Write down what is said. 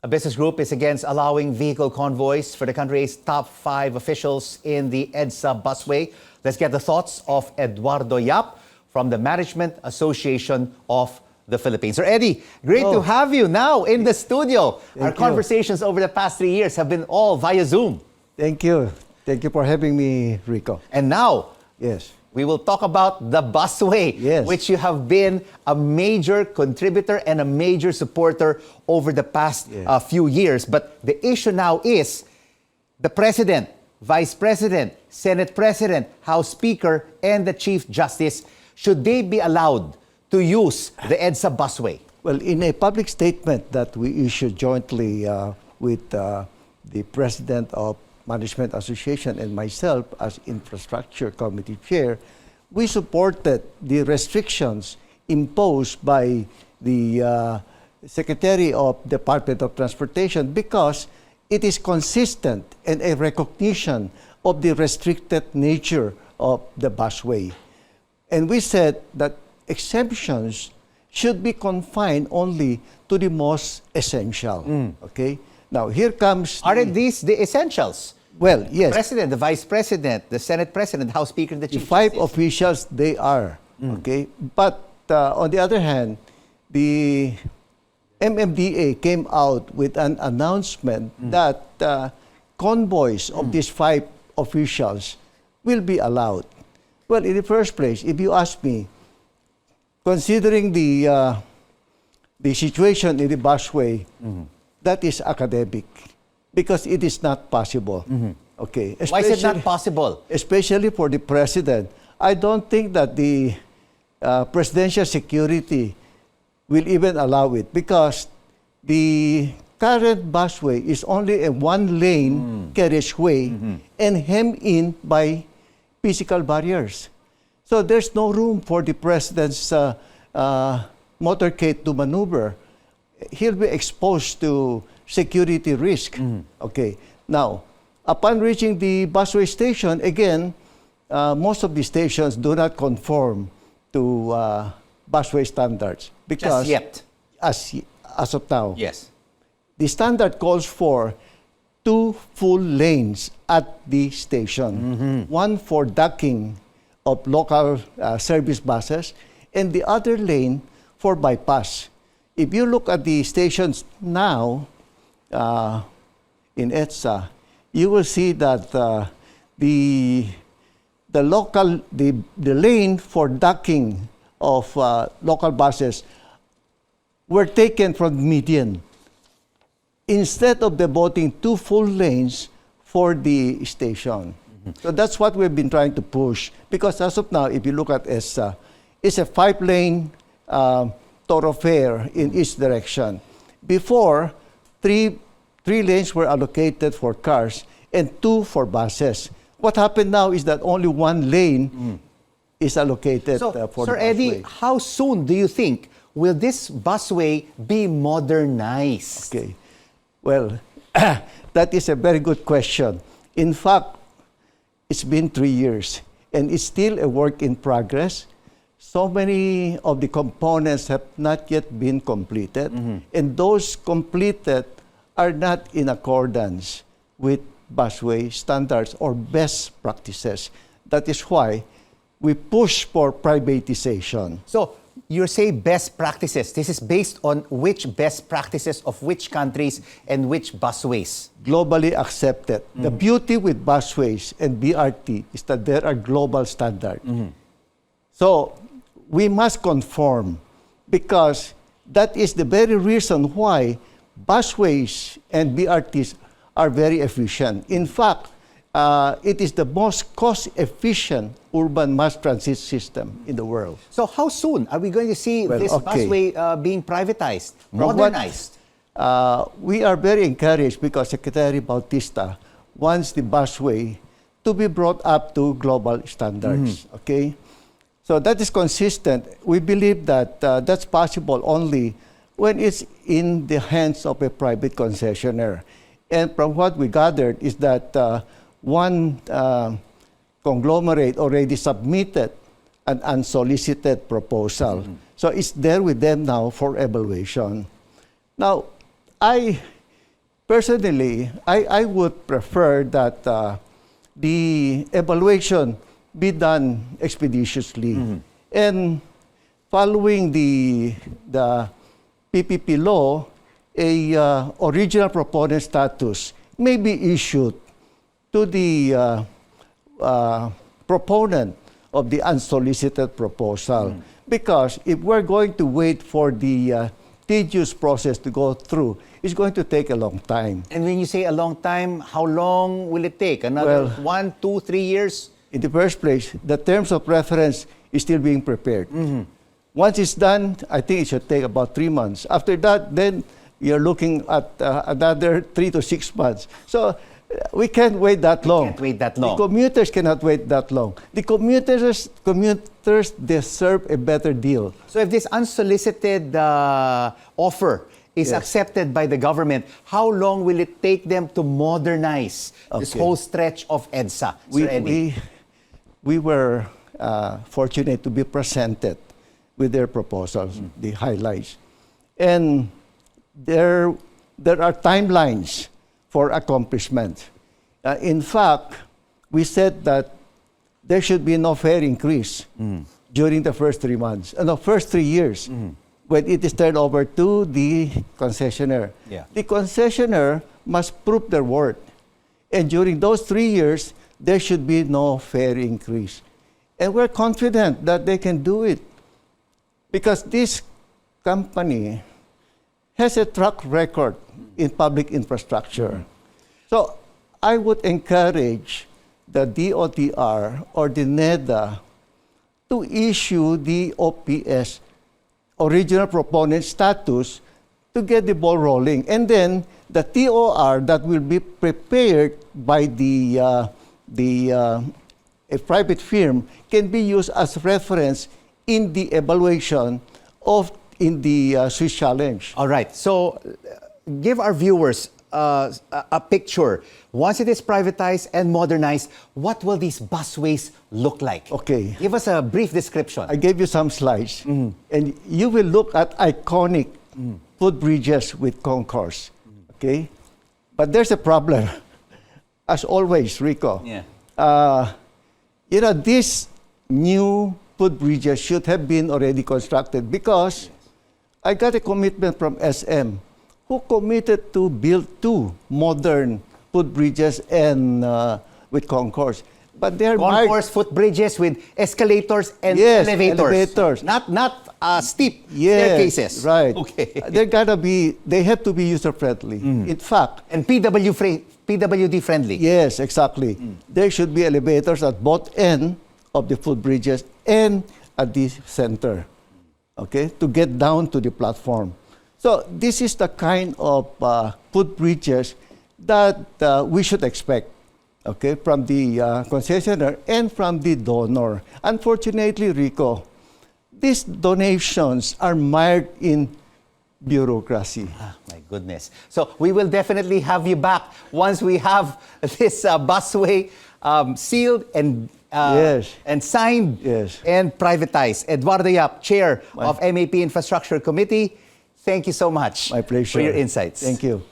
A business group is against allowing vehicle convoys for the country's top 5 officials in the EDSA Busway. Let's get the thoughts of Eduardo Yap from the Management Association of the Philippines. Sir Eddie, great to have you now in the studio. Our conversations over the past 3 years have been all via Zoom. Thank you. Thank you for having me, Rico. And now, yes, we will talk about the busway, which you have been a major contributor and a major supporter over the past few years. But the issue now is the President, Vice President, Senate President, House Speaker, and the Chief Justice, should they be allowed to use the EDSA Busway? Well, in a public statement that we issued jointly with the President of Management Association and myself as Infrastructure Committee Chair, we supported the restrictions imposed by the Secretary of Department of Transportation because it is consistent and a recognition of the restricted nature of the busway. And we said that exemptions should be confined only to the most essential. Okay? Now, here comes... Aren't these the essentials? Well, yes. The President, the Vice President, the Senate President, House Speaker, and the Chief The 5 Justice. officials, they are. Okay? But on the other hand, the MMDA came out with an announcement that convoys of these 5 officials will be allowed. Well, in the first place, if you ask me, considering the situation in the busway, that is academic because it is not possible. Okay. Why is it not possible? Especially for the President. I don't think that the presidential security will even allow it because the current busway is only a one-lane carriageway and hemmed in by physical barriers. So there's no room for the President's motorcade to maneuver. He'll be exposed to security risk. Okay. Now, upon reaching the busway station, again, most of the stations do not conform to busway standards because Just yet. As of now, Yes. the standard calls for 2 full lanes at the station. One for docking of local service buses and the other lane for bypass. If you look at the stations now in EDSA, you will see that the lane for docking of local buses were taken from median instead of devoting 2 full lanes for the station. So that's what we've been trying to push because as of now, if you look at EDSA, it's a 5-lane thoroughfare in each direction. Before, 3 lanes were allocated for cars and 2 for buses. What happened now is that only 1 lane is allocated for the busway. Sir Eddie, how soon do you think will this busway be modernized? Okay. Well, that is a very good question. In fact, it's been 3 years and it's still a work in progress. So many of the components have not yet been completed, and those completed are not in accordance with busway standards or best practices. That is why we push for privatization. So, you say best practices. This is based on which best practices of which countries and which busways? Globally accepted. The beauty with busways and BRT is that there are global standards. So, we must conform because that is the very reason why busways and BRTs are very efficient. In fact, it is the most cost-efficient urban mass transit system in the world. So how soon are we going to see this busway being privatized, modernized? We are very encouraged because Secretary Bautista wants the busway to be brought up to global standards. Okay? So that is consistent. We believe that that's possible only when it's in the hands of a private concessionaire. And from what we gathered is that one conglomerate already submitted an unsolicited proposal. So it's there with them now for evaluation. Now, I personally, I would prefer that the evaluation be done expeditiously. And following the PPP law, a original proponent status may be issued to the proponent of the unsolicited proposal. Because if we're going to wait for the tedious process to go through, it's going to take a long time. And when you say a long time, how long will it take? Another 1, 2, 3 years? In the first place, the terms of reference is still being prepared. Once it's done, I think it should take about 3 months. After that, then you're looking at another 3 to 6 months. So we can't wait that long. Can't wait that long. The commuters cannot wait that long. The commuters deserve a better deal. So if this unsolicited offer is accepted by the government, how long will it take them to modernize this whole stretch of EDSA? Sir Eddie? We were fortunate to be presented with their proposals, the highlights. And there are timelines for accomplishment. In fact, we said that there should be no fare increase during the first 3 months, the first 3 years, when it is turned over to the concessionaire. The concessionaire must prove their worth. And during those 3 years, there should be no fare increase. And we're confident that they can do it. Because this company has a track record in public infrastructure. So I would encourage the DOTR or the NEDA to issue the OPS, original proponent status, to get the ball rolling. And then the TOR that will be prepared by a private firm can be used as reference in the evaluation in the Swiss Challenge. All right. So give our viewers a picture. Once it is privatized and modernized, what will these busways look like? Okay. Give us a brief description. I gave you some slides. And you will look at iconic footbridges with concourse. Okay? But there's a problem. As always, Rico. These new footbridges should have been already constructed because I got a commitment from SM who committed to build 2 modern footbridges and with concourse. But they're concourse footbridges with escalators and elevators. Not steep staircases. Right. Okay. They have to be user friendly. In fact, and PWD friendly. Yes, exactly. There should be elevators at both ends of the footbridges and at the center, okay, to get down to the platform. So this is the kind of footbridges that we should expect, okay, from the concessionaire and from the donor. Unfortunately, Rico, these donations are mired in bureaucracy. My goodness. So we will definitely have you back once we have this busway sealed and signed and privatized. Eduardo Yap, Chair of MAP Infrastructure Committee, thank you so much. My pleasure. For your insights. Thank you.